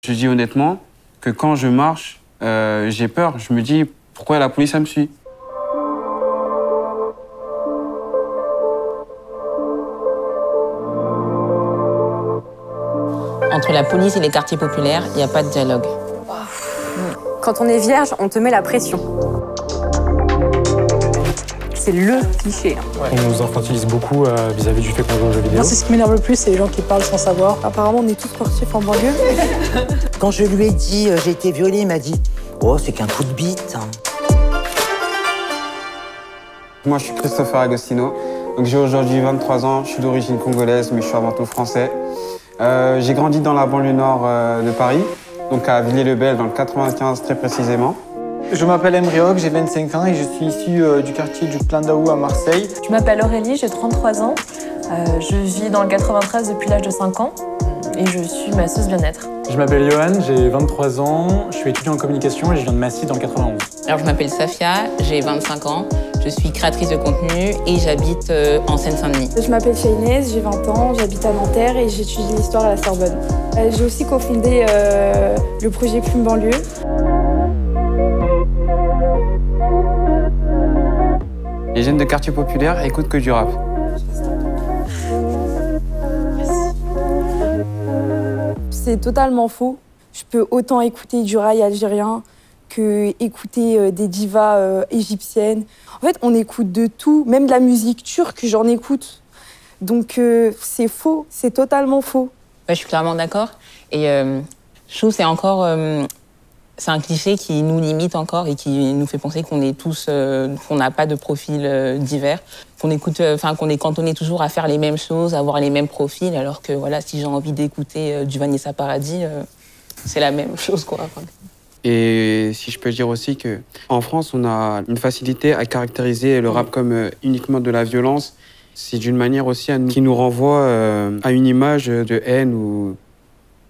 Je dis honnêtement que quand je marche, j'ai peur. Je me dis, pourquoi la police, elle me suit? Entre la police et les quartiers populaires, il n'y a pas de dialogue. Quand on est vierge, on te met la pression. C'est le cliché. Ouais. On nous infantilise beaucoup vis-à-vis du fait qu'on joue aux jeux vidéo. Moi, c'est ce qui m'énerve le plus, c'est les gens qui parlent sans savoir. Apparemment, on est tous sportifs en banlieue. Quand je lui ai dit j'ai été violée, il m'a dit « Oh, c'est qu'un coup de bite. » Moi, je suis Christopher Agostino. Donc, j'ai aujourd'hui 23 ans. Je suis d'origine congolaise, mais je suis avant tout français. J'ai grandi dans la banlieue nord de Paris, donc à Villiers-le-Bel, dans le 95 très précisément. Je m'appelle Emriog, j'ai 25 ans et je suis issu du quartier du Plan d'Aou à Marseille. Je m'appelle Aurélie, j'ai 33 ans. Je vis dans le 93 depuis l'âge de 5 ans et je suis masseuse bien-être. Je m'appelle Johan, j'ai 23 ans, je suis étudiant en communication et je viens de Massy dans le 91. Alors je m'appelle Safia, j'ai 25 ans, je suis créatrice de contenu et j'habite en Seine-Saint-Denis. Je m'appelle Shaynès, j'ai 20 ans, j'habite à Nanterre et j'étudie l'histoire à la Sorbonne. J'ai aussi cofondé le projet Plume Banlieue. Les jeunes de quartier populaire écoutent que du rap. C'est totalement faux. Je peux autant écouter du rail algérien que écouter des divas égyptiennes. En fait, on écoute de tout, même de la musique turque, j'en écoute. Donc c'est faux, c'est totalement faux. Ouais, je suis clairement d'accord. Et je trouve que c'est encore... c'est un cliché qui nous limite encore et qui nous fait penser qu'on est tous, qu'on n'a pas de profils divers, qu'on écoute, qu'on est cantonné toujours à faire les mêmes choses, à avoir les mêmes profils, alors que voilà, si j'ai envie d'écouter du Vanessa Paradis, c'est la même chose, quoi. Et si je peux dire aussi que en France, on a une facilité à caractériser le rap comme uniquement de la violence. C'est d'une manière aussi qui nous renvoie à une image de haine ou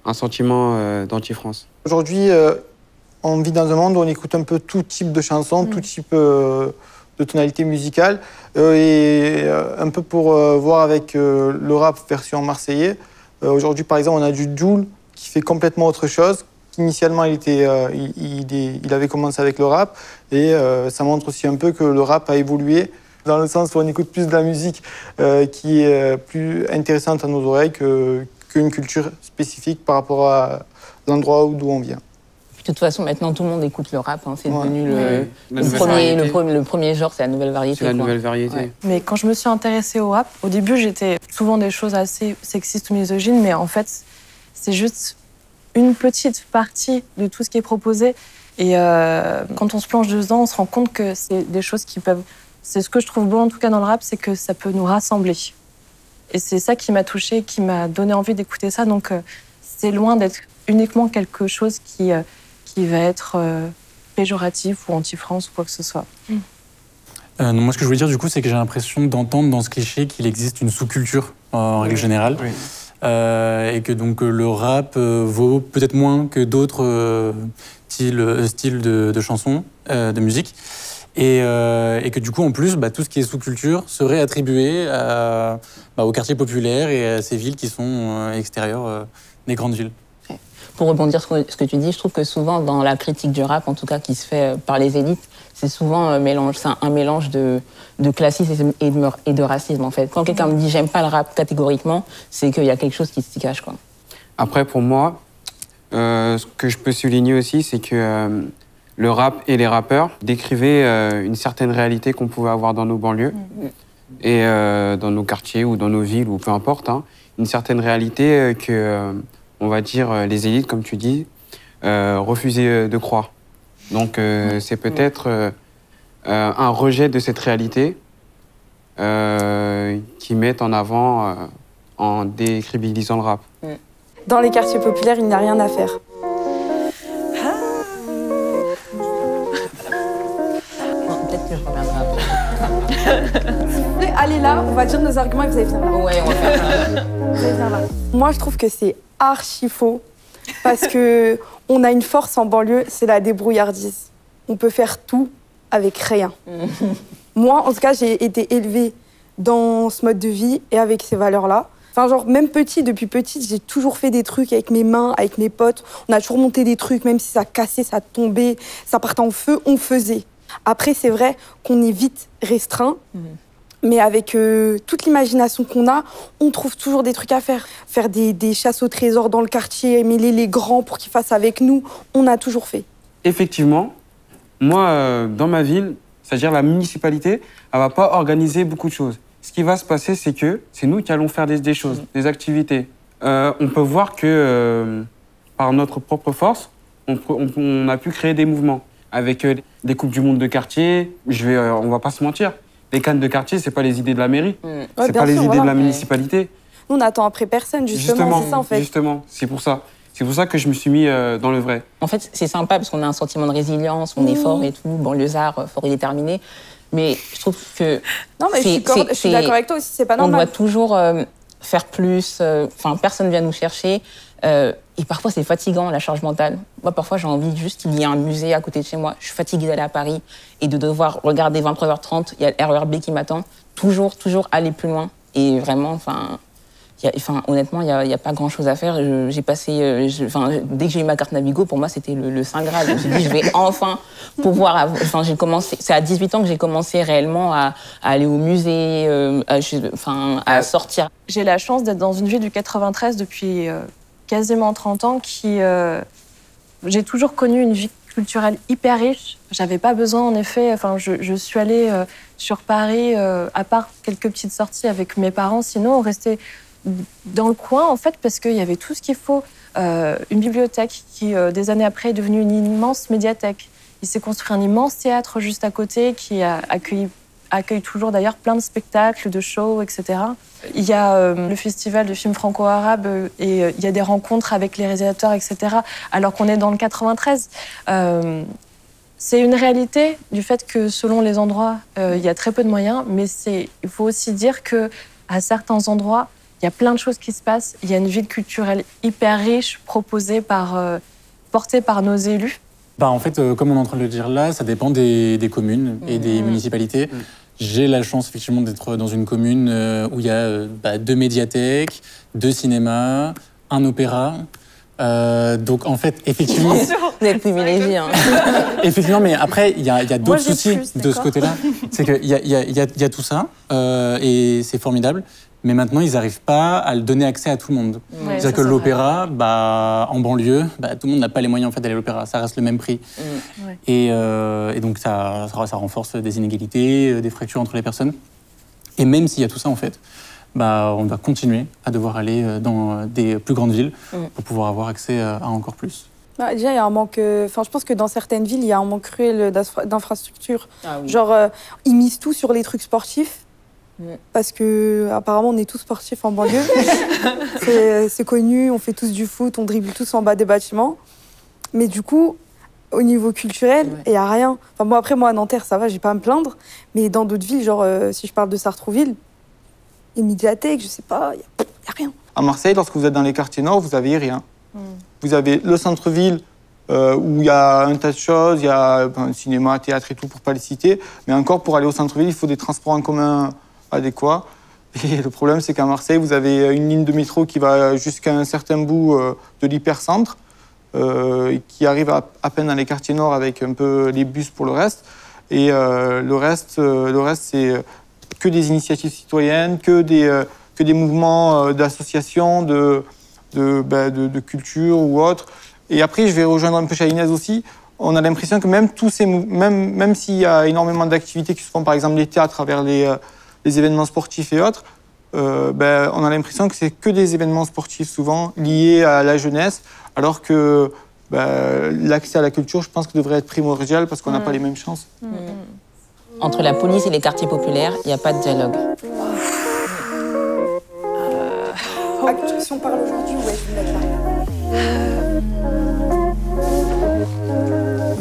un sentiment d'anti-France. Aujourd'hui, on vit dans un monde où on écoute un peu tout type de chansons, tout type de tonalité musicale. Et un peu pour voir avec le rap version marseillais, aujourd'hui, par exemple, on a du Jul qui fait complètement autre chose. Initialement, il avait commencé avec le rap. Et ça montre aussi un peu que le rap a évolué dans le sens où on écoute plus de la musique qui est plus intéressante à nos oreilles qu'une culture spécifique par rapport à l'endroit d'où on vient. De toute façon, maintenant, tout le monde écoute le rap. Hein. C'est devenu le premier genre, c'est la nouvelle variété. C'est la nouvelle variété. Ouais. Mais quand je me suis intéressée au rap, au début, j'étais souvent des choses assez sexistes ou misogynes, mais en fait, c'est juste une petite partie de tout ce qui est proposé. Et quand on se plonge dedans, on se rend compte que c'est des choses qui peuvent... C'est ce que je trouve beau, en tout cas, dans le rap, c'est que ça peut nous rassembler. Et c'est ça qui m'a touchée, qui m'a donné envie d'écouter ça. Donc, c'est loin d'être uniquement quelque chose qui va être péjoratif ou anti-France ou quoi que ce soit. Moi, ce que je voulais dire, du coup, c'est que j'ai l'impression d'entendre dans ce cliché qu'il existe une sous-culture, en règle générale. Oui. Et que donc le rap vaut peut-être moins que d'autres styles de chansons, de musique. Et que du coup, en plus, tout ce qui est sous-culture serait attribué aux quartiers populaires et à ces villes qui sont extérieures des grandes villes. Pour rebondir sur ce que tu dis, je trouve que souvent, dans la critique du rap, en tout cas qui se fait par les élites, c'est souvent un mélange de classisme et de racisme, en fait. Quand quelqu'un me dit « j'aime pas le rap » catégoriquement, c'est qu'il y a quelque chose qui s'y cache, quoi. Après, pour moi, ce que je peux souligner aussi, c'est que le rap et les rappeurs décrivaient une certaine réalité qu'on pouvait avoir dans nos banlieues et dans nos quartiers ou dans nos villes, ou peu importe, hein, une certaine réalité que... on va dire, les élites, comme tu dis, refusaient de croire. Donc, c'est peut-être un rejet de cette réalité qui met en avant en décrédibilisant le rap. Dans les quartiers populaires, il n'y a rien à faire. Peut-être que je reviendrai après. S'il vous plaît, allez là, on va dire nos arguments et vous allez venir là. Ouais, on va faire ça. Vous allez venir là. Moi, je trouve que c'est archi faux parce que on a une force en banlieue, c'est la débrouillardise. On peut faire tout avec rien. Moi, en tout cas, j'ai été élevée dans ce mode de vie et avec ces valeurs-là. Enfin, genre, même depuis petite, j'ai toujours fait des trucs avec mes mains, avec mes potes. On a toujours monté des trucs, même si ça cassait, ça tombait, ça partait en feu, on faisait. Après, c'est vrai qu'on est vite restreint. Mais avec toute l'imagination qu'on a, on trouve toujours des trucs à faire. Faire des chasses au trésor dans le quartier, mêler les grands pour qu'ils fassent avec nous, on a toujours fait. Effectivement, moi, dans ma ville, c'est-à-dire la municipalité, elle ne va pas organiser beaucoup de choses. Ce qui va se passer, c'est que c'est nous qui allons faire des choses, des activités. On peut voir que, par notre propre force, on a pu créer des mouvements. Avec des coupes du monde de quartier, on ne va pas se mentir. Les cannes de quartier, c'est pas les idées de la mairie, c'est pas les idées de la municipalité. Nous, on n'attend après personne, justement, c'est ça en fait. Justement, c'est pour ça. C'est pour ça que je me suis mis dans le vrai. En fait, c'est sympa parce qu'on a un sentiment de résilience, on est fort et tout, banlieusard, fort et déterminé. Mais je trouve que... Non, mais je suis d'accord avec toi aussi, c'est pas normal. On doit toujours faire plus, personne ne vient nous chercher. Et parfois, c'est fatigant, la charge mentale. Moi, parfois, j'ai envie juste qu'il y ait un musée à côté de chez moi. Je suis fatiguée d'aller à Paris et de devoir regarder 23h30, il y a le RER B qui m'attend. Toujours aller plus loin. Et vraiment, honnêtement, il n'y a pas grand-chose à faire. J'ai passé... dès que j'ai eu ma carte Navigo, pour moi, c'était le Saint Graal. Je me suis dit, je vais enfin pouvoir... j'ai commencé... C'est à 18 ans que j'ai commencé réellement à aller au musée, à sortir. J'ai la chance d'être dans une ville du 93 depuis... quasiment 30 ans, j'ai toujours connu une vie culturelle hyper riche. J'avais pas besoin, en effet, je suis allée sur Paris, à part quelques petites sorties avec mes parents, sinon on restait dans le coin, en fait, parce qu'il y avait tout ce qu'il faut. Une bibliothèque qui, des années après, est devenue une immense médiathèque. Il s'est construit un immense théâtre juste à côté qui accueille toujours d'ailleurs plein de spectacles, de shows, etc. Il y a le festival de films franco-arabes et il y a des rencontres avec les réalisateurs, etc. Alors qu'on est dans le 93. C'est une réalité du fait que selon les endroits, il y a très peu de moyens, mais il faut aussi dire qu'à certains endroits, il y a plein de choses qui se passent. Il y a une ville culturelle hyper riche proposée portée par nos élus. En fait, comme on est en train de le dire là, ça dépend des communes et des municipalités. J'ai la chance effectivement d'être dans une commune où il y a 2 médiathèques, 2 cinémas, un opéra. Donc en fait, effectivement... Vous êtes privilégié. Hein. Effectivement, mais après, il y a d'autres soucis de ce côté-là. C'est qu'il y a tout ça et c'est formidable. Mais maintenant, ils n'arrivent pas à le donner accès à tout le monde. Ouais, c'est-à-dire que l'opéra, en banlieue, tout le monde n'a pas les moyens en fait, d'aller à l'opéra. Ça reste le même prix. Ouais. Et donc, ça renforce des inégalités, des fractures entre les personnes. Et même s'il y a tout ça, en fait, on va continuer à devoir aller dans des plus grandes villes pour pouvoir avoir accès à encore plus. Déjà, il y a un manque... je pense que dans certaines villes, il y a un manque cruel d'infrastructures. Ah, oui. Genre, ils misent tout sur les trucs sportifs. Parce que apparemment on est tous sportifs en banlieue. c'est connu, on fait tous du foot, on dribble tous en bas des bâtiments. Mais du coup, au niveau culturel, il n'y a rien. Moi à Nanterre, ça va, j'ai pas à me plaindre. Mais dans d'autres villes, genre si je parle de Sartrouville, une médiathèque, je sais pas, il n'y a rien. À Marseille, lorsque vous êtes dans les quartiers nord, vous n'avez rien. Vous avez le centre-ville où il y a un tas de choses, il y a un cinéma, théâtre et tout, pour pas les citer. Mais encore, pour aller au centre-ville, il faut des transports en commun adéquat. Et le problème, c'est qu'à Marseille, vous avez une ligne de métro qui va jusqu'à un certain bout de l'hypercentre, qui arrive à peine dans les quartiers nord avec un peu les bus pour le reste. Et le reste c'est que des initiatives citoyennes, que des mouvements d'associations, de culture ou autres. Et après, je vais rejoindre un peu Inès aussi. On a l'impression que même s'il y a énormément d'activités qui se font, par exemple l'été à travers les événements sportifs et autres, on a l'impression que c'est que des événements sportifs souvent liés à la jeunesse, alors que l'accès à la culture, je pense que devrait être primordial parce qu'on n'a pas les mêmes chances. Entre la police et les quartiers populaires, il n'y a pas de dialogue. Si on parle aujourd'hui, ouais, je vais mettre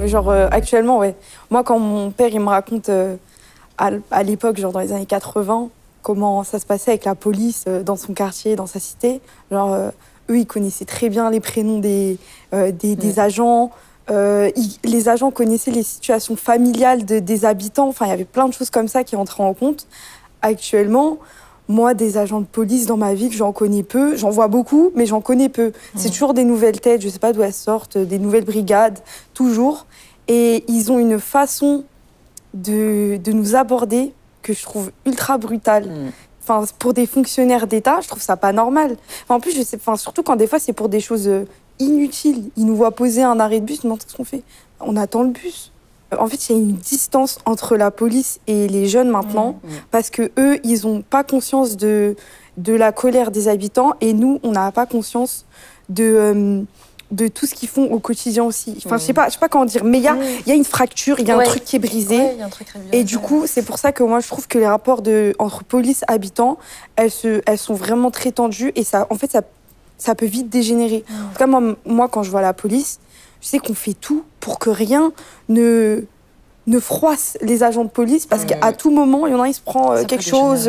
là. Genre, actuellement, ouais. Moi, quand mon père, il me raconte... à l'époque, genre dans les années 80, comment ça se passait avec la police dans son quartier, dans sa cité. Genre, eux, ils connaissaient très bien les prénoms des agents. Les agents connaissaient les situations familiales des habitants. Enfin, il y avait plein de choses comme ça qui entraient en compte. Actuellement, Moi, des agents de police dans ma ville, j'en connais peu. J'en vois beaucoup, mais j'en connais peu. C'est toujours des nouvelles têtes, je sais pas d'où elles sortent, des nouvelles brigades, toujours. Et ils ont une façon de nous aborder que je trouve ultra brutale. Enfin, pour des fonctionnaires d'État, je trouve ça pas normal. Enfin, en plus, je sais, enfin, surtout quand des fois c'est pour des choses inutiles. Ils nous voient poser un arrêt de bus, ils nous demandent ce qu'on fait. On attend le bus. En fait, il y a une distance entre la police et les jeunes maintenant, parce que eux, ils ont pas conscience de la colère des habitants, et nous, on n'a pas conscience de tout ce qu'ils font au quotidien aussi. Enfin, je sais pas comment dire, mais il y a une fracture, il y a un truc qui est brisé. Y a un truc et du coup, c'est pour ça que moi, je trouve que les rapports entre police et habitants, elles sont vraiment très tendues, et ça, en fait, ça peut vite dégénérer. En tout cas, moi, quand je vois la police, je sais qu'on fait tout pour que rien ne froisse les agents de police, parce qu'à tout moment, il y en a un, il se prend quelque chose.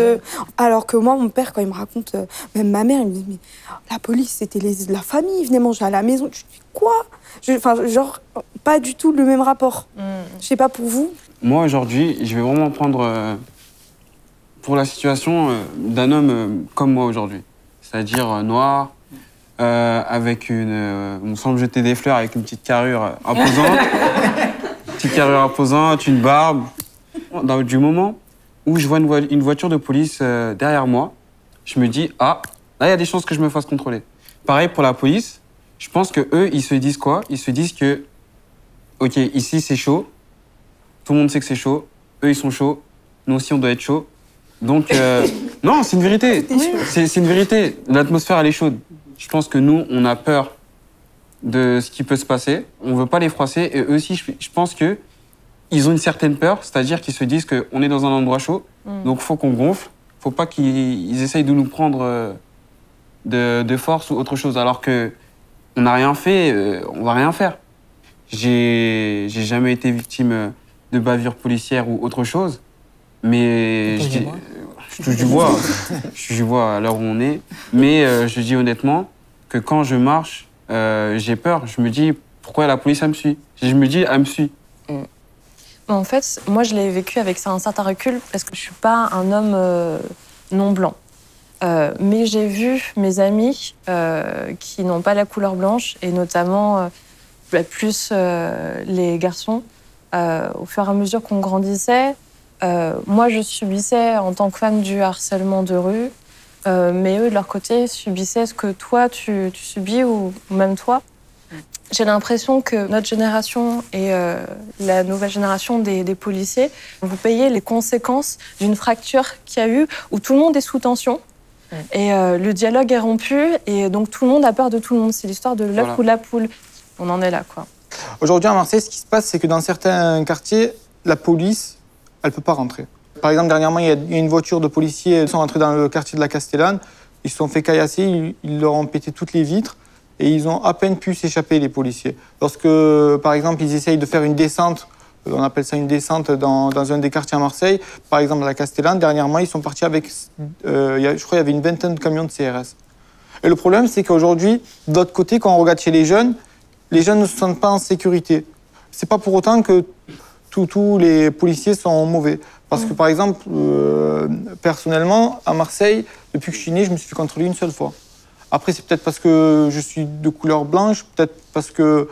Alors que moi, mon père, quand il me raconte, même ma mère, il me dit, mais la police, c'était la famille, ils venaient manger à la maison. Je dis, quoi? Enfin, genre, pas du tout le même rapport. Je sais pas pour vous. Moi, aujourd'hui, je vais vraiment prendre pour la situation d'un homme comme moi aujourd'hui. C'est-à-dire noir, avec on semble jeter des fleurs avec une petite carrure imposante. Petite carrure imposante, une barbe. Du moment où je vois une voiture de police derrière moi, je me dis, ah, là, il y a des chances que je me fasse contrôler. Pareil pour la police, je pense qu'eux, ils se disent quoi? Ils se disent que, OK, ici, c'est chaud. Tout le monde sait que c'est chaud. Eux, ils sont chauds. Nous aussi, on doit être chaud. Donc, non, c'est une vérité. C'est une vérité. L'atmosphère, elle est chaude. Je pense que nous, on a peur de ce qui peut se passer. On veut pas les froisser. Et eux aussi, je pense que ils ont une certaine peur, c'est-à-dire qu'ils se disent qu'on est dans un endroit chaud, donc faut qu'on gonfle. Faut pas qu'ils essayent de nous prendre de force ou autre chose, alors que on n'a rien fait, on va rien faire. J'ai jamais été victime de bavure policière ou autre chose, mais je touche du bois. Je touche du bois à l'heure où on est. Mais je dis honnêtement que quand je marche, j'ai peur. Je me dis, pourquoi la police, elle me suit? Je me dis, elle me suit. En fait, moi, je l'ai vécu avec un certain recul parce que je suis pas un homme non blanc. Mais j'ai vu mes amis qui n'ont pas la couleur blanche, et notamment plus les garçons. Au fur et à mesure qu'on grandissait, moi, je subissais en tant que femme du harcèlement de rue, mais eux, de leur côté, subissaient ce que toi, tu subis, ou même toi. J'ai l'impression que notre génération et la nouvelle génération des policiers, vous payez les conséquences d'une fracture qu'il y a eu, où tout le monde est sous tension. Et le dialogue est rompu, et donc tout le monde a peur de tout le monde. C'est l'histoire de l'œuf ou la poule. On en est là, quoi. Aujourd'hui, à Marseille, ce qui se passe, c'est que dans certains quartiers, la police, elle ne peut pas rentrer. Par exemple, dernièrement, il y a une voiture de policiers, ils sont rentrés dans le quartier de la Castellane, ils se sont fait caillasser, ils leur ont pété toutes les vitres, et ils ont à peine pu s'échapper, les policiers. Lorsque, par exemple, ils essayent de faire une descente, on appelle ça une descente dans un des quartiers à Marseille, par exemple à la Castellane, dernièrement, ils sont partis avec, je crois, il y avait une vingtaine de camions de CRS. Et le problème, c'est qu'aujourd'hui, de l'autre côté, quand on regarde chez les jeunes ne se sentent pas en sécurité. C'est pas pour autant que tous les policiers sont mauvais. Parce que, par exemple, personnellement, à Marseille, depuis que je suis né, je me suis fait contrôler une seule fois. Après, c'est peut-être parce que je suis de couleur blanche, peut-être parce que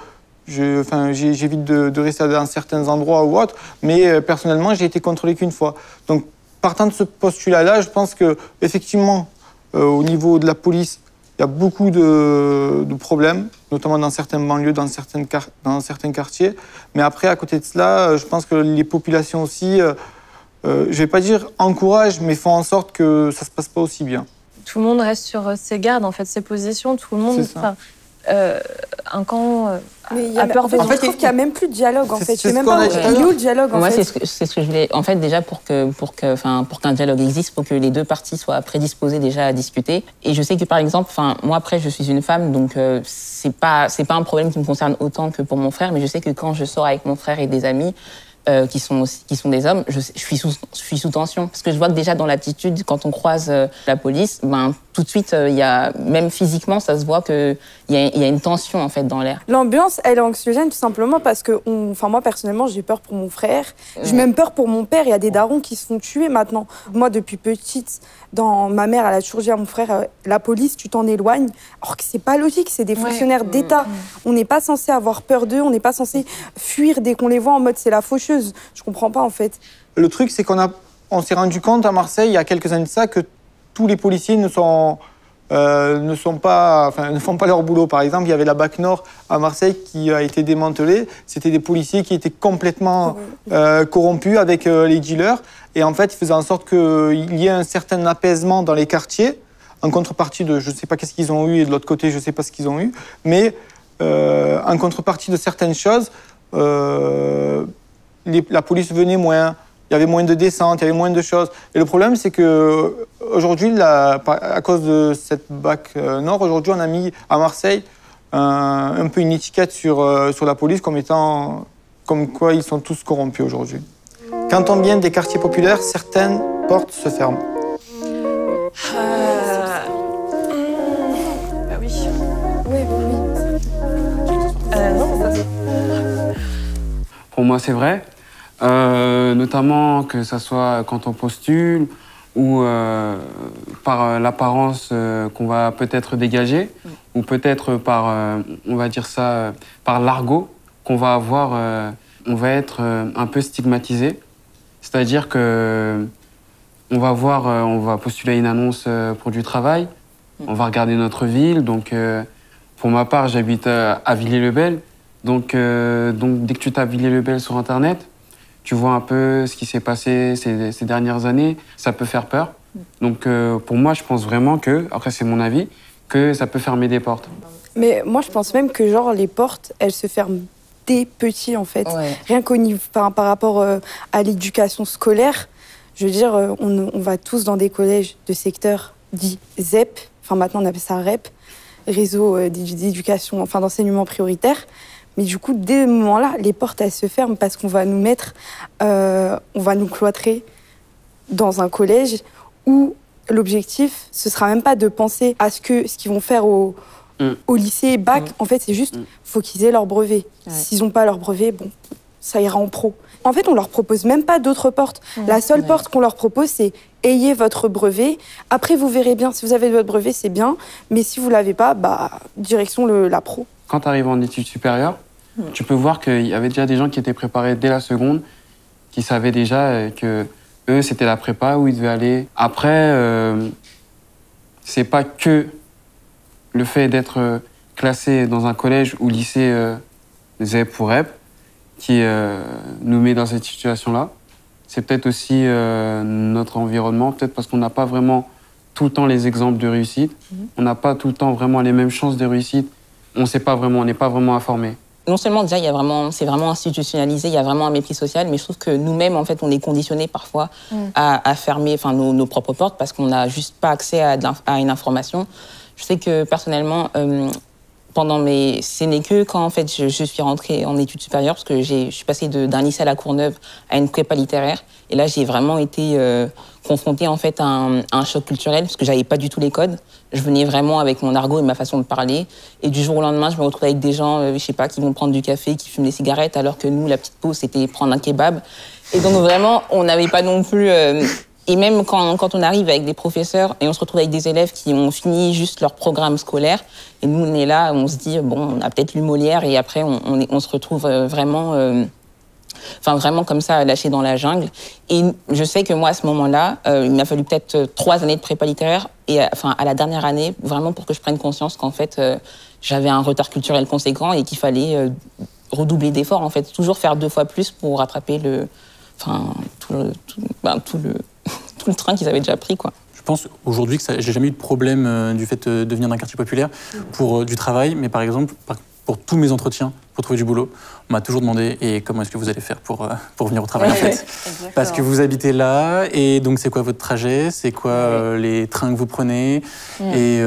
j'évite de rester dans certains endroits ou autres, mais personnellement, j'ai été contrôlé qu'une fois. Donc, partant de ce postulat-là, je pense qu'effectivement, au niveau de la police, il y a beaucoup de problèmes, notamment dans certaines banlieues, dans certains quartiers. Mais après, à côté de cela, je pense que les populations aussi, je ne vais pas dire encouragent, mais font en sorte que ça ne se passe pas aussi bien. Tout le monde reste sur ses gardes, en fait, ses positions. Tout le monde... un camp a peur de... En fait, je trouve qu'il n'y a même plus de dialogue, en fait. Je sais même pas où est le dialogue, en fait. Moi, c'est ce que je voulais... En fait, déjà, pour qu'un dialogue existe, il faut que les deux parties soient prédisposées déjà à discuter. Et je sais que, par exemple, moi, après, je suis une femme, donc c'est pas un problème qui me concerne autant que pour mon frère, mais je sais que quand je sors avec mon frère et des amis qui sont des hommes, je suis sous tension. Parce que je vois que déjà, dans l'attitude, quand on croise la police, tout de suite, même physiquement, ça se voit qu'il y a une tension en fait dans l'air. L'ambiance, elle est anxiogène tout simplement parce que, moi personnellement, j'ai peur pour mon frère. J'ai même peur pour mon père. Il y a des darons qui se font tuer maintenant. Moi, depuis petite, ma mère, elle a toujours dit à mon frère, la police, tu t'en éloignes. Alors que c'est pas logique, c'est des fonctionnaires d'État. On n'est pas censé avoir peur d'eux, on n'est pas censé fuir dès qu'on les voit en mode c'est la faucheuse. Je comprends pas en fait. Le truc, c'est on s'est rendu compte à Marseille, il y a quelques années de ça, que tous les policiers ne font pas leur boulot. Par exemple, il y avait la BAC Nord à Marseille qui a été démantelée. C'était des policiers qui étaient complètement corrompus avec les dealers. Et en fait, ils faisaient en sorte qu'il y ait un certain apaisement dans les quartiers, en contrepartie de, je ne sais pas qu'est-ce qu'ils ont eu, et de l'autre côté, je ne sais pas ce qu'ils ont eu. Mais en contrepartie de certaines choses, la police venait moins. Il y avait moins de descentes, il y avait moins de choses. Et le problème, c'est qu'aujourd'hui, à cause de cette BAC Nord, aujourd'hui, on a mis à Marseille un peu une étiquette sur la police comme quoi ils sont tous corrompus aujourd'hui. Quand on vient des quartiers populaires, certaines portes se ferment. Bah oui. Oui. Non, ça c'est... Pour moi, c'est vrai. Notamment que ça soit quand on postule ou par l'apparence qu'on va peut-être dégager ou peut-être par, on va dire ça, par l'argot qu'on va avoir, on va être un peu stigmatisé. C'est-à-dire que on va postuler à une annonce pour du travail, on va regarder notre ville. Donc, pour ma part, j'habite à Villiers-le-Bel. Donc, dès que tu tapes Villiers-le-Bel sur Internet, tu vois un peu ce qui s'est passé ces dernières années, ça peut faire peur. Donc pour moi, je pense vraiment que, après c'est mon avis, que ça peut fermer des portes. Mais moi, je pense même que genre les portes, elles se ferment dès petit en fait. Ouais. Rien par rapport à l'éducation scolaire, je veux dire, on va tous dans des collèges de secteur dit ZEP, enfin maintenant on appelle ça REP, réseau d'éducation, enfin d'enseignement prioritaire. Mais du coup, dès ce moment-là, les portes, elles se ferment parce qu'on va nous mettre, on va nous cloîtrer dans un collège où l'objectif, ce sera même pas de penser à ce qu'ils vont faire au lycée, bac. En fait, c'est juste, faut qu'ils aient leur brevet. Ouais. S'ils n'ont pas leur brevet, bon, ça ira en pro. En fait, on leur propose même pas d'autres portes. La seule porte qu'on leur propose, c'est ayez votre brevet. Après, vous verrez bien, si vous avez votre brevet, c'est bien. Mais si vous l'avez pas, direction la pro. Quand tu arrives en études supérieures, tu peux voir qu'il y avait déjà des gens qui étaient préparés dès la seconde, qui savaient déjà que eux, c'était la prépa où ils devaient aller. Après, c'est pas que le fait d'être classé dans un collège ou lycée ZEP ou REP qui nous met dans cette situation-là. C'est peut-être aussi notre environnement, peut-être parce qu'on n'a pas vraiment tout le temps les exemples de réussite. On n'a pas tout le temps vraiment les mêmes chances de réussite. On n'est pas vraiment informé. Non seulement déjà, c'est vraiment institutionnalisé, il y a vraiment un mépris social, mais je trouve que nous-mêmes, en fait, on est conditionnés parfois à fermer nos propres portes parce qu'on n'a juste pas accès à une information. Je sais que personnellement, ce n'est que quand en fait, je suis rentrée en études supérieures, parce que je suis passée d'un lycée à La Courneuve à une prépa littéraire, et là j'ai vraiment été confrontée en fait à un choc culturel, parce que j'avais pas du tout les codes. Je venais vraiment avec mon argot et ma façon de parler, et du jour au lendemain, je me retrouve avec des gens, je sais pas, qui vont prendre du café, qui fument des cigarettes, alors que nous, la petite pause, c'était prendre un kebab. Et donc vraiment, on n'avait pas non plus... Et même quand on arrive avec des professeurs et on se retrouve avec des élèves qui ont fini juste leur programme scolaire, et nous, on est là, on se dit, bon, on a peut-être lu Molière, et après, on se retrouve vraiment comme ça, lâché dans la jungle. Et je sais que moi, à ce moment-là, il m'a fallu peut-être 3 années de prépa littéraire, et à la dernière année, vraiment pour que je prenne conscience qu'en fait, j'avais un retard culturel conséquent et qu'il fallait redoubler d'efforts, en fait, toujours faire 2 fois plus pour rattraper tout le train qu'ils avaient déjà pris, quoi. Je pense aujourd'hui que j'ai jamais eu de problème du fait de venir d'un quartier populaire pour du travail, mais par exemple, pour tous mes entretiens pour trouver du boulot. On m'a toujours demandé, et comment est-ce que vous allez faire pour venir au travail en fait? Parce que vous habitez là, et donc c'est quoi votre trajet? C'est quoi les trains que vous prenez? Et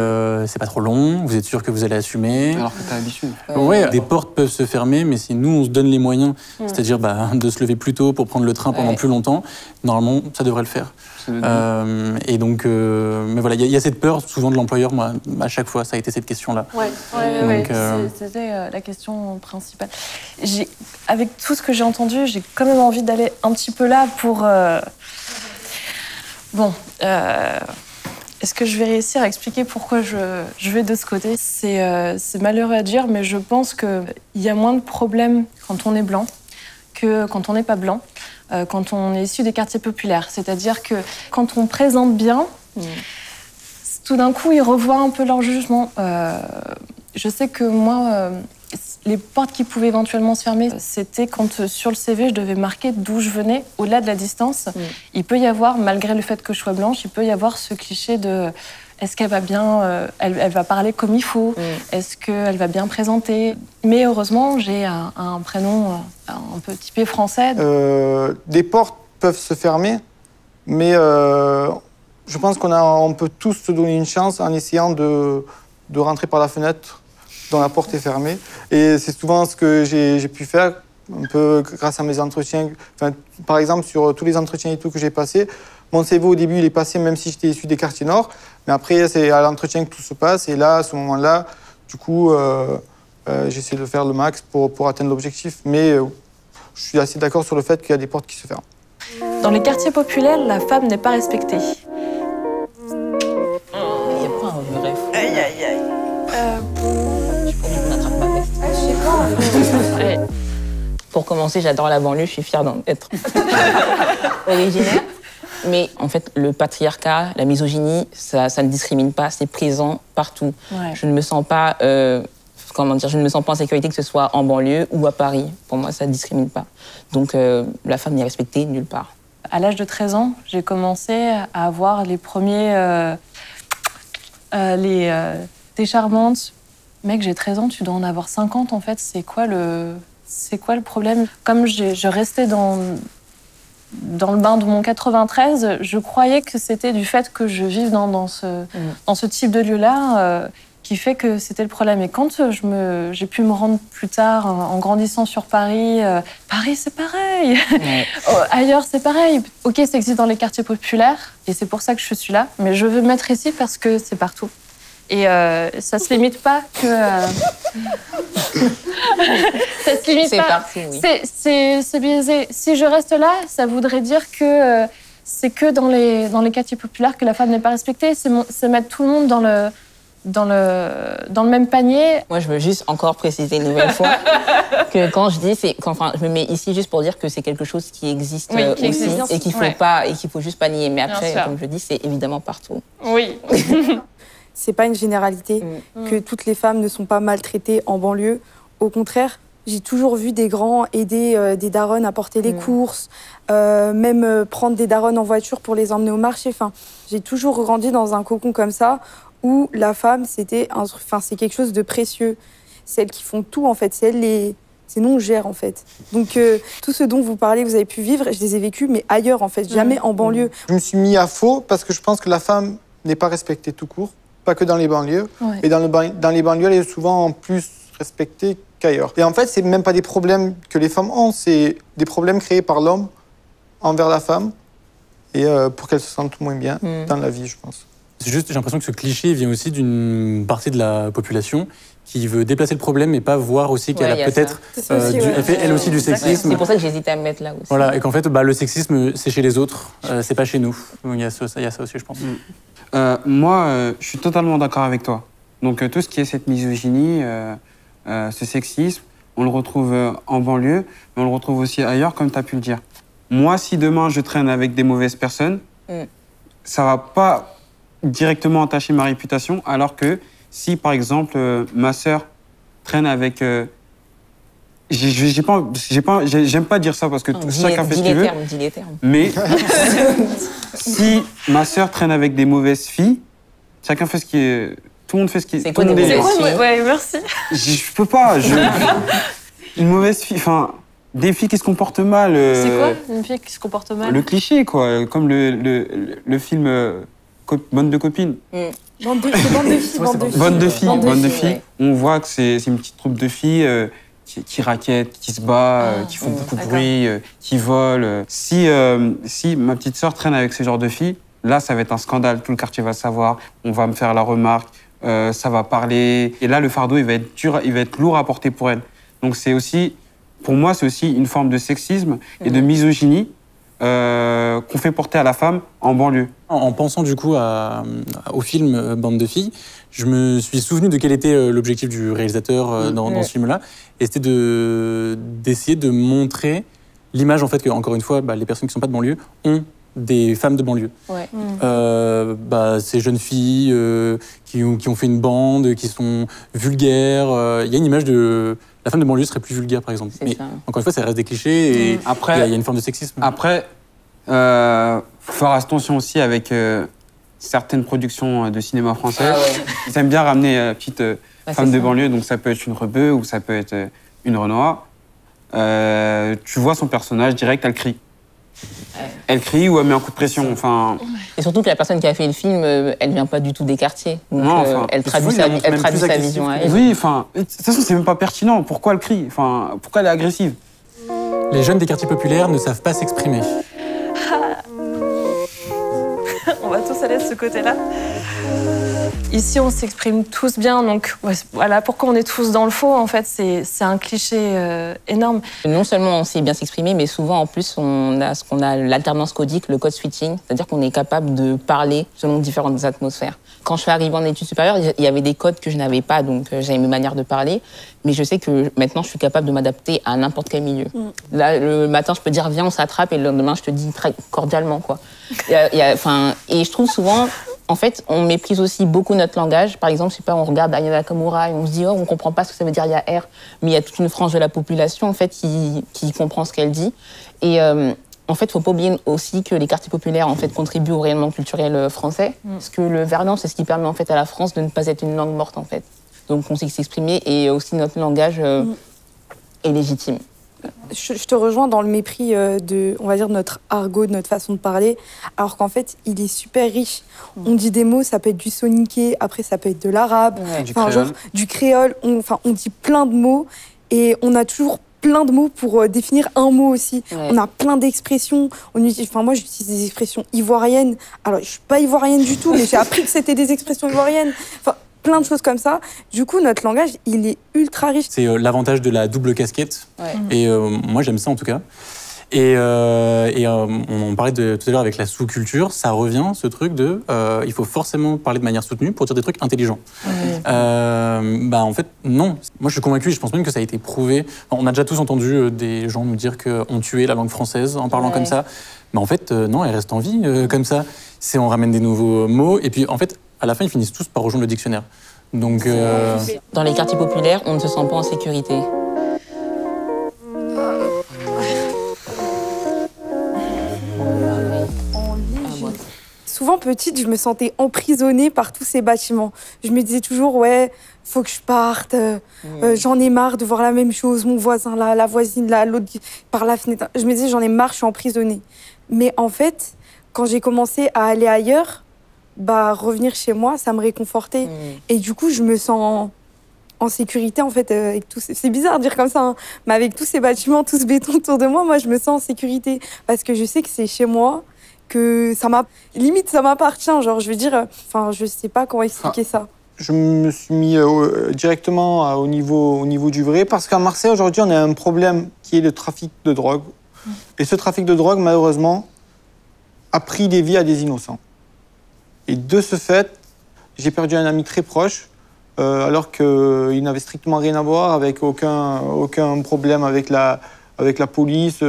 c'est pas trop long, vous êtes sûr que vous allez assumer? Alors que t'as l'habitude. Ouais, des portes peuvent se fermer, mais si nous on se donne les moyens, c'est-à-dire de se lever plus tôt pour prendre le train pendant plus longtemps, normalement ça devrait le faire. Et donc, mais voilà, il y a cette peur souvent de l'employeur. Moi, à chaque fois, ça a été cette question-là. C'était la question principale. Avec tout ce que j'ai entendu, j'ai quand même envie d'aller un petit peu là pour. Est-ce que je vais réussir à expliquer pourquoi je vais de ce côté? C'est malheureux à dire, mais je pense qu'il y a moins de problèmes quand on est blanc que quand on n'est pas blanc. Quand on est issu des quartiers populaires. C'est-à-dire que quand on présente bien, tout d'un coup, ils revoient un peu leur jugement. Je sais que moi, les portes qui pouvaient éventuellement se fermer, c'était quand sur le CV, je devais marquer d'où je venais, au-delà de la distance. Il peut y avoir, malgré le fait que je sois blanche, il peut y avoir ce cliché de... Est-ce qu'elle va bien, elle va parler comme il faut? Est-ce qu'elle va bien présenter? Mais heureusement, j'ai un prénom un peu typé français. Des portes peuvent se fermer, mais je pense qu'on peut tous se donner une chance en essayant de rentrer par la fenêtre dont la porte est fermée. Et c'est souvent ce que j'ai pu faire, un peu grâce à mes entretiens. Enfin, par exemple, sur tous les entretiens et tout que j'ai passés, mon CV au début, il est passé même si j'étais issu des quartiers nord. Mais après, c'est à l'entretien que tout se passe. Et là, à ce moment-là, du coup, j'essaie de faire le max pour atteindre l'objectif. Mais je suis assez d'accord sur le fait qu'il y a des portes qui se ferment. Dans les quartiers populaires, la femme n'est pas respectée. Il n'y a pas un vrai fou. Aïe, aïe, aïe. Je n'attrape ma veste. Je sais pas. Pour commencer, j'adore la banlieue, je suis fière d'en être originaire. Mais en fait, le patriarcat, la misogynie, ça ne discrimine pas, c'est présent partout. Je ne me sens pas, je ne me sens pas en sécurité que ce soit en banlieue ou à Paris. Pour moi, ça ne discrimine pas. Donc, la femme n'est respectée nulle part. À l'âge de 13 ans, j'ai commencé à avoir les premiers... T'es charmante. Mec, j'ai 13 ans, tu dois en avoir 50, en fait. C'est quoi le problème? Comme je restais dans le bain de mon 93, je croyais que c'était du fait que je vive dans ce type de lieu-là qui fait que c'était le problème. Et quand j'ai pu me rendre plus tard, en grandissant sur Paris, Paris c'est pareil, ailleurs c'est pareil. Ok, ça existe dans les quartiers populaires et c'est pour ça que je suis là, mais je veux me mettre ici parce que c'est partout. Et ça se limite pas que... ça se limite pas. Parti, oui. C'est biaisé. Si je reste là, ça voudrait dire que c'est que dans les quartiers populaires que la femme n'est pas respectée. C'est mettre tout le monde dans le même panier. Moi, je veux juste encore préciser une nouvelle fois que quand je dis, je me mets ici juste pour dire que c'est quelque chose qui existe aussi et qu'il faut juste pas nier. Mais après, comme je dis, c'est évidemment partout. Oui. C'est pas une généralité que toutes les femmes ne sont pas maltraitées en banlieue. Au contraire, j'ai toujours vu des grands aider des daronnes à porter les courses, même prendre des daronnes en voiture pour les emmener au marché. Enfin, j'ai toujours grandi dans un cocon comme ça où la femme, c'est quelque chose de précieux. C'est elles qui font tout, en fait. C'est nous, on gère, en fait. Donc, tout ce dont vous parlez, vous avez pu vivre, je les ai vécus, mais ailleurs, en fait, jamais en banlieue. Je me suis mis à faux parce que je pense que la femme n'est pas respectée tout court. Pas que dans les banlieues. Et dans les banlieues, elle est souvent plus respectée qu'ailleurs. Et en fait, c'est même pas des problèmes que les femmes ont, c'est des problèmes créés par l'homme envers la femme et pour qu'elle se sente moins bien dans la vie, je pense. C'est juste, j'ai l'impression que ce cliché vient aussi d'une partie de la population qui veut déplacer le problème et pas voir aussi qu'elle a peut-être elle aussi du sexisme. C'est pour ça que j'hésitais à me mettre là aussi. Voilà, et qu'en fait, le sexisme, c'est chez les autres, c'est pas chez nous. Il y a ça aussi, je pense. Moi, je suis totalement d'accord avec toi. Donc, tout ce qui est cette misogynie, ce sexisme, on le retrouve en banlieue, mais on le retrouve aussi ailleurs, comme tu as pu le dire. Moi, si demain, je traîne avec des mauvaises personnes, ça va pas directement entacher ma réputation, alors que si, par exemple, ma sœur traîne avec... J'aime pas dire ça parce que chacun fait ce qu'il veut. Dis les termes. Mais si ma sœur traîne avec des mauvaises filles, chacun fait ce qui est... Tout le monde fait ce qui est... C'est quoi des mauvaises filles? Ouais, merci. Je peux pas. Une mauvaise fille, enfin, des filles qui se comportent mal. C'est quoi une fille qui se comporte mal? Le cliché, quoi, comme le film Bande de copines. Bande de filles. Bande de filles. On voit que c'est une petite troupe de filles qui raquettent, qui se battent, qui font beaucoup de bruit, qui volent. Si ma petite sœur traîne avec ce genre de filles, là, ça va être un scandale. Tout le quartier va savoir, on va me faire la remarque, ça va parler. Et là, le fardeau, il va être dur, il va être lourd à porter pour elle. Donc c'est aussi, pour moi, c'est aussi une forme de sexisme et de misogynie qu'on fait porter à la femme en banlieue. En pensant du coup au film Bande de filles, je me suis souvenu de quel était l'objectif du réalisateur dans ce film-là. Et c'était d'essayer de montrer l'image, en fait, que, encore une fois, les personnes qui ne sont pas de banlieue ont des femmes de banlieue. Ces jeunes filles qui ont fait une bande, qui sont vulgaires. Il y a une image de... La femme de banlieue serait plus vulgaire, par exemple. Mais encore une fois, ça reste des clichés et il y a une forme de sexisme. Après, faut faire attention aussi avec certaines productions de cinéma français. Ils aiment bien ramener petite femme de banlieue, donc ça peut être une rebeu ou ça peut être une Renoir. Tu vois son personnage direct, elle crie. Elle crie ou elle met un coup de pression. Enfin... Et surtout que la personne qui a fait le film, elle vient pas du tout des quartiers. Donc elle traduit sa vision à elle. Oui, enfin, de toute façon, c'est même pas pertinent. Pourquoi elle crie? Enfin, pourquoi elle est agressive? Les jeunes des quartiers populaires ne savent pas s'exprimer. On va tous aller de ce côté-là. Ici, on s'exprime tous bien, donc voilà pourquoi on est tous dans le faux. En fait, c'est un cliché énorme. Non seulement on sait bien s'exprimer, mais souvent en plus on a ce qu'on a l'alternance codique, le code switching, c'est-à-dire qu'on est capable de parler selon différentes atmosphères. Quand je suis arrivée en études supérieures, il y avait des codes que je n'avais pas, donc j'avais mes manières de parler. Mais je sais que maintenant, je suis capable de m'adapter à n'importe quel milieu. Là, le matin, je peux dire viens, on s'attrape, et le lendemain, je te dis très cordialement, quoi. Et je trouve souvent, en fait, on méprise aussi beaucoup notre langage. Par exemple, je sais pas, on regarde Aya Nakamura et on se dit on comprend pas ce que ça veut dire IAR, mais il y a toute une frange de la population en fait qui comprend ce qu'elle dit. Et en fait, faut pas oublier aussi que les quartiers populaires en fait contribuent au rayonnement culturel français, parce que le verlan, c'est ce qui permet en fait à la France de ne pas être une langue morte en fait. Donc on sait s'exprimer et aussi notre langage est légitime. Je te rejoins dans le mépris de, on va dire, notre argot, de notre façon de parler, alors qu'en fait, il est super riche. On dit des mots, ça peut être du soniqué, après ça peut être de l'arabe, du créole. On dit plein de mots et on a toujours plein de mots pour définir un mot aussi. On a plein d'expressions. Moi, j'utilise des expressions ivoiriennes. Alors, je suis pas ivoirienne du tout, mais j'ai appris que c'était des expressions ivoiriennes. Plein de choses comme ça. Du coup, notre langage, il est ultra riche. C'est l'avantage de la double casquette. Et moi, j'aime ça en tout cas. Et on parlait tout à l'heure avec la sous-culture. Ça revient, ce truc de il faut forcément parler de manière soutenue pour dire des trucs intelligents. En fait, non. Moi, je suis convaincu, et je pense même que ça a été prouvé. On a déjà tous entendu des gens nous dire qu'on tuait la langue française en parlant comme ça. Mais en fait, non, elle reste en vie comme ça. On ramène des nouveaux mots. Et puis, en fait, à la fin, ils finissent tous par rejoindre le dictionnaire. Donc, dans les quartiers populaires, on ne se sent pas en sécurité. Souvent, petite, je me sentais emprisonnée par tous ces bâtiments. Je me disais toujours, faut que je parte, j'en ai marre de voir la même chose, mon voisin là, la voisine là, l'autre par la fenêtre. Je me disais, j'en ai marre, je suis emprisonnée. Mais en fait, quand j'ai commencé à aller ailleurs, revenir chez moi, ça me réconfortait. Et du coup, je me sens en sécurité, en fait, avec tous ces... C'est bizarre de dire comme ça, hein, mais avec tous ces bâtiments, tout ce béton autour de moi, je me sens en sécurité. Parce que je sais que c'est chez moi, que ça limite, ça m'appartient. Genre, je veux dire... je sais pas comment expliquer ça. Je me suis mis directement au niveau du vrai, parce qu'à Marseille, aujourd'hui, on a un problème qui est le trafic de drogue. Et ce trafic de drogue, malheureusement, a pris des vies à des innocents. Et de ce fait, j'ai perdu un ami très proche, alors qu'il n'avait strictement rien à voir, avec aucun problème avec la police.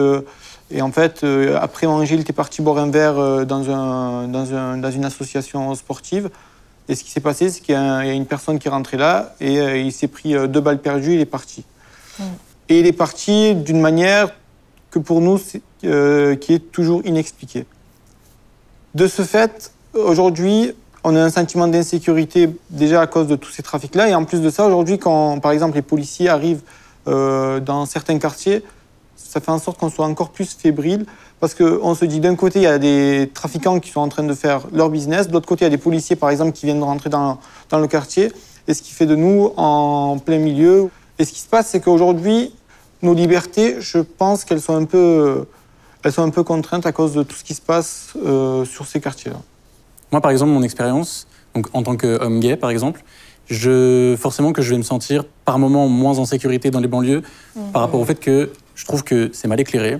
Et en fait, après manger, il était parti boire un verre dans une association sportive. Et ce qui s'est passé, c'est qu'il y a une personne qui est rentrée là, et il s'est pris 2 balles perdues, il est parti. Et il est parti d'une manière que pour nous, qui est toujours inexpliquée. De ce fait, aujourd'hui, on a un sentiment d'insécurité déjà à cause de tous ces trafics-là. Et en plus de ça, aujourd'hui, quand, par exemple, les policiers arrivent dans certains quartiers, ça fait en sorte qu'on soit encore plus fébrile. Parce qu'on se dit, d'un côté, il y a des trafiquants qui sont en train de faire leur business. De l'autre côté, il y a des policiers, par exemple, qui viennent de rentrer dans le quartier. Et ce qui fait de nous en plein milieu. Et ce qui se passe, c'est qu'aujourd'hui, nos libertés, je pense qu'elles sont un peu contraintes à cause de tout ce qui se passe sur ces quartiers-là. Moi, par exemple, mon expérience, donc en tant qu'homme gay, par exemple, forcément que je vais me sentir par moments moins en sécurité dans les banlieues par rapport au fait que je trouve que c'est mal éclairé.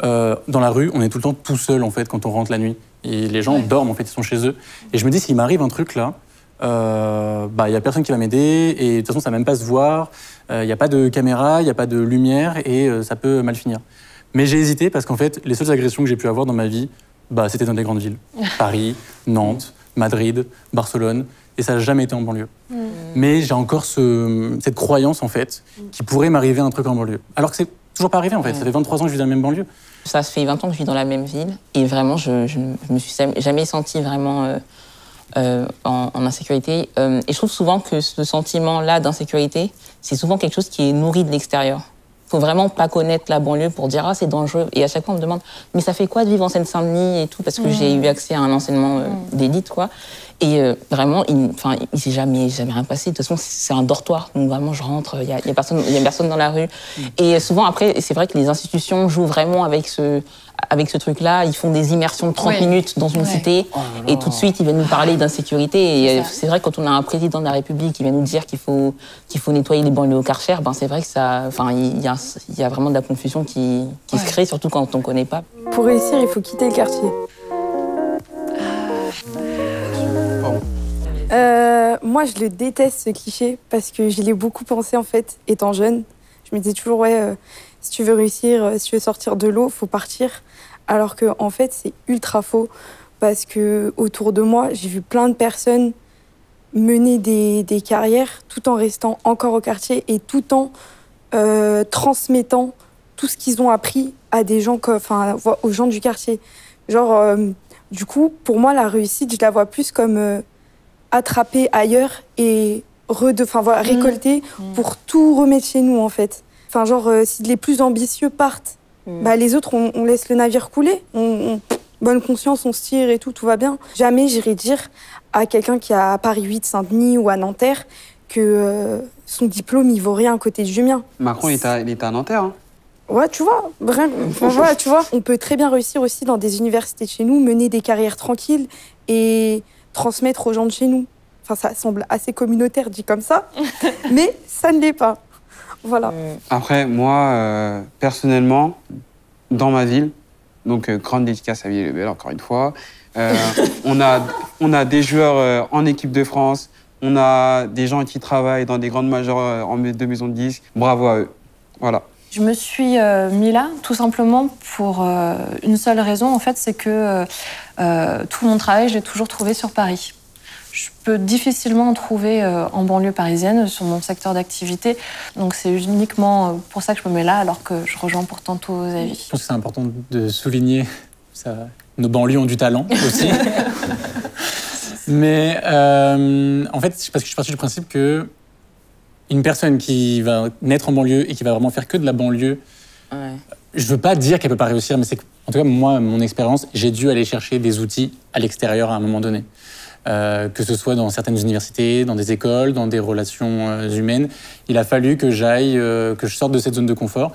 Dans la rue, on est tout le temps tout seul en fait quand on rentre la nuit. Et les gens dorment en fait, ils sont chez eux. Et je me dis s'il m'arrive un truc là, y a personne qui va m'aider et de toute façon ça va même pas se voir. Il y a pas de caméra, il y a pas de lumière et ça peut mal finir. Mais j'ai hésité parce qu'en fait les seules agressions que j'ai pu avoir dans ma vie, c'était dans des grandes villes, Paris, Nantes, Madrid, Barcelone. Et ça n'a jamais été en banlieue. Mais j'ai encore cette croyance, en fait, qu'il pourrait m'arriver un truc en banlieue. Alors que c'est toujours pas arrivé, en fait. Ça fait 23 ans que je vis dans la même banlieue. Ça fait 20 ans que je vis dans la même ville. Et vraiment, je me suis jamais sentie vraiment en insécurité. Et je trouve souvent que ce sentiment-là d'insécurité, c'est souvent quelque chose qui est nourri de l'extérieur. Faut vraiment pas connaître la banlieue pour dire « Ah, c'est dangereux ». Et à chaque fois, on me demande « Mais ça fait quoi de vivre en Seine-Saint-Denis ?» et tout, parce que j'ai eu accès à un enseignement d'élite, quoi. Et vraiment, il s'est jamais rien passé. De toute façon, c'est un dortoir. Donc vraiment, je rentre, il y a personne dans la rue. Et souvent, après, c'est vrai que les institutions jouent vraiment avec ce truc-là. Ils font des immersions de 30 minutes dans une cité. Et tout de suite, ils viennent nous parler d'insécurité. Et c'est vrai que quand on a un président de la République qui vient nous dire qu'il faut nettoyer les banlieues au Karcher, c'est vrai que il y a vraiment de la confusion qui se crée, surtout quand on ne connaît pas. Pour réussir, il faut quitter le quartier. Moi, je le déteste, ce cliché, parce que j'y ai beaucoup pensé, en fait, étant jeune. Je me disais toujours, si tu veux réussir, si tu veux sortir de l'eau, faut partir. Alors que, en fait, c'est ultra faux, parce que autour de moi, j'ai vu plein de personnes mener des carrières tout en restant encore au quartier et tout en transmettant tout ce qu'ils ont appris à des gens, aux gens du quartier. Genre, du coup, pour moi, la réussite, je la vois plus comme attraper ailleurs et récolter pour tout remettre chez nous, en fait. Enfin, genre, si les plus ambitieux partent, les autres, on laisse le navire couler. Bonne conscience, on se tire et tout va bien. Jamais j'irai dire à quelqu'un qui est à Paris 8, Saint-Denis ou à Nanterre que son diplôme, il vaut rien à côté du mien. Macron, il était à Nanterre, hein. Ouais, tu vois, voilà, tu vois, on peut très bien réussir aussi dans des universités de chez nous, mener des carrières tranquilles et transmettre aux gens de chez nous. Enfin, ça semble assez communautaire dit comme ça, mais ça ne l'est pas. Voilà. Après, moi, personnellement, dans ma ville, donc grande dédicace à Villers-le-Bel, encore une fois, on a des joueurs en équipe de France, on a des gens qui travaillent dans des grandes majors de maisons de disques. Bravo à eux. Voilà. Je me suis mis là, tout simplement pour une seule raison, en fait, c'est que tout mon travail, je l'ai toujours trouvé sur Paris. Je peux difficilement en trouver en banlieue parisienne, sur mon secteur d'activité. Donc c'est uniquement pour ça que je me mets là, alors que je rejoins pourtant tous vos avis. Je pense que c'est important de souligner ça. Nos banlieues ont du talent aussi. Mais en fait, parce que je suis parti du principe que une personne qui va naître en banlieue et qui va vraiment faire que de la banlieue, je veux pas dire qu'elle peut pas réussir, mais c'est que, en tout cas, moi, mon expérience, j'ai dû aller chercher des outils à l'extérieur à un moment donné. Que ce soit dans certaines universités, dans des écoles, dans des relations humaines. Il a fallu que que je sorte de cette zone de confort.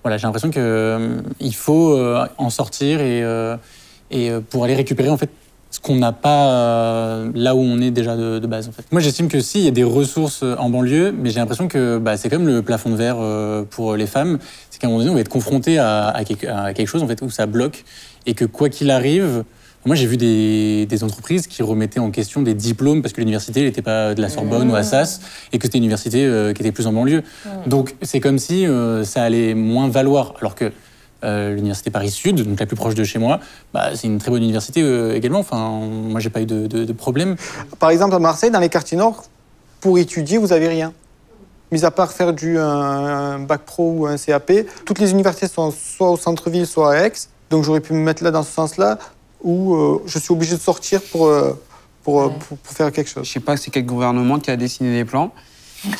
Voilà, j'ai l'impression qu'il faut en sortir et pour aller récupérer, en fait, ce qu'on n'a pas là où on est déjà de base, en fait. Moi, j'estime que si, il y a des ressources en banlieue, mais j'ai l'impression que c'est comme le plafond de verre pour les femmes. C'est qu'à un moment donné, on va être confronté à quelque chose, en fait, où ça bloque et que quoi qu'il arrive... Moi, j'ai vu des entreprises qui remettaient en question des diplômes parce que l'université n'était pas de la Sorbonne ou Assas et que c'était une université qui était plus en banlieue. Donc, c'est comme si ça allait moins valoir. Alors que l'université Paris-Sud, donc la plus proche de chez moi, c'est une très bonne université également. Enfin, moi, j'ai pas eu de problème. Par exemple, à Marseille, dans les quartiers nord, pour étudier, vous n'avez rien. Mis à part faire un bac pro ou un CAP, toutes les universités sont soit au centre-ville, soit à Aix. Donc, j'aurais pu me mettre là dans ce sens-là, où je suis obligé de sortir pour faire quelque chose. Je sais pas c'est quel gouvernement qui a dessiné les plans,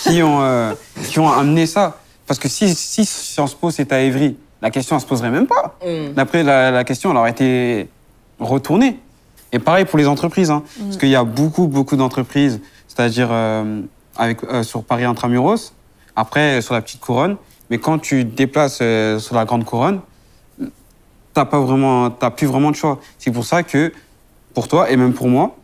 qui ont amené ça. Parce que si Sciences Po c'était à Évry, la question elle se poserait même pas. D'après la question, elle aurait été retournée. Et pareil pour les entreprises, hein, parce qu'il y a beaucoup d'entreprises, c'est-à-dire sur Paris Intramuros, après sur la petite couronne, mais quand tu te déplaces sur la grande couronne, t'as plus vraiment de choix. C'est pour ça que pour toi et même pour moi,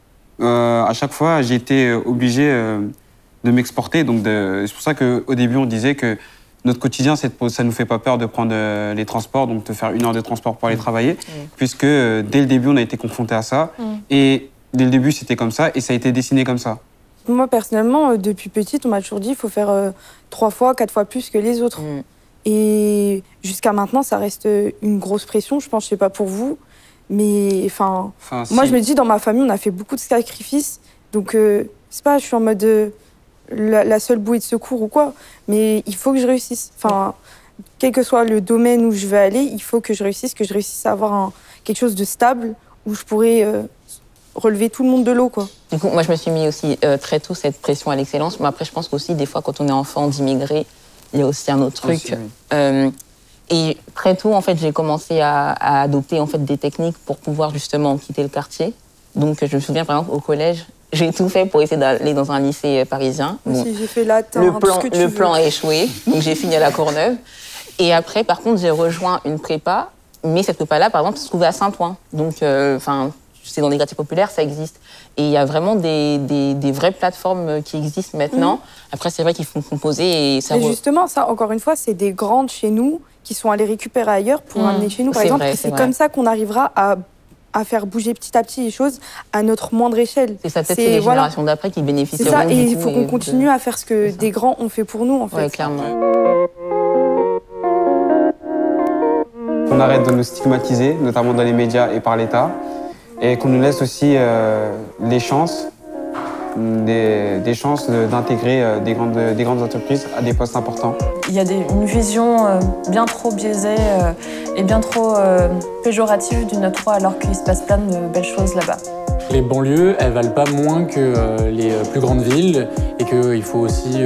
à chaque fois j'ai été obligé de m'exporter. Donc c'est pour ça qu'au début on disait que notre quotidien, ça nous fait pas peur de prendre les transports, donc de faire 1 heure de transport pour aller travailler, puisque dès le début, on a été confronté à ça. Et dès le début, c'était comme ça, et ça a été dessiné comme ça. Moi, personnellement, depuis petite, on m'a toujours dit qu'il faut faire 3 fois, 4 fois plus que les autres. Et jusqu'à maintenant, ça reste une grosse pression, je pense, je sais pas pour vous. Mais moi, je me dis, dans ma famille, on a fait beaucoup de sacrifices. Donc, c'est pas, je suis en mode... la seule bouée de secours ou quoi, mais il faut que je réussisse. Quel que soit le domaine où je vais aller, il faut que je réussisse à avoir quelque chose de stable où je pourrais relever tout le monde de l'eau, quoi. Du coup, moi, je me suis mis aussi très tôt cette pression à l'excellence, mais après, je pense qu'aussi, des fois, quand on est enfant d'immigrés, il y a aussi un autre truc. Et très tôt, en fait, j'ai commencé à adopter en fait, des techniques pour pouvoir justement quitter le quartier. Donc, je me souviens, par exemple, au collège, j'ai tout fait pour essayer d'aller dans un lycée parisien. Bon, si j'ai fait latin, le plan a échoué, donc j'ai fini à la Courneuve. Et après, par contre, j'ai rejoint une prépa, mais cette prépa-là, par exemple, se trouvait à Saint-Ouen. Donc, c'est dans des quartiers populaires, ça existe. Et il y a vraiment des vraies plateformes qui existent maintenant. Après, c'est vrai qu'il faut composer et ça... Et justement, ça, encore une fois, c'est des grandes chez nous qui sont allées récupérer ailleurs pour amener chez nous, par exemple. C'est comme ça qu'on arrivera à faire bouger petit à petit les choses à notre moindre échelle. C'est ça, peut-être les générations d'après qui bénéficient. C'est ça, et il faut qu'on continue à faire ce que des grands ont fait pour nous, en fait. Oui, clairement. Qu'on arrête de nous stigmatiser, notamment dans les médias et par l'État, et qu'on nous laisse aussi les chances, des chances d'intégrer des grandes entreprises à des postes importants. Il y a une vision bien trop biaisée et bien trop péjorative du Nord, alors qu'il se passe plein de belles choses là-bas. Les banlieues, elles valent pas moins que les plus grandes villes et qu'il faut aussi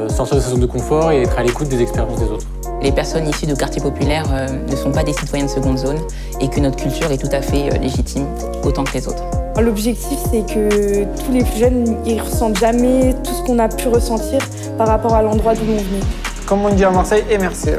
sortir de sa zone de confort et être à l'écoute des expériences des autres. Les personnes issues de quartiers populaires ne sont pas des citoyens de seconde zone et que notre culture est tout à fait légitime, autant que les autres. L'objectif, c'est que tous les plus jeunes, ils ressentent jamais tout ce qu'on a pu ressentir par rapport à l'endroit d'où on venait. Comme on dit à Marseille, et merci.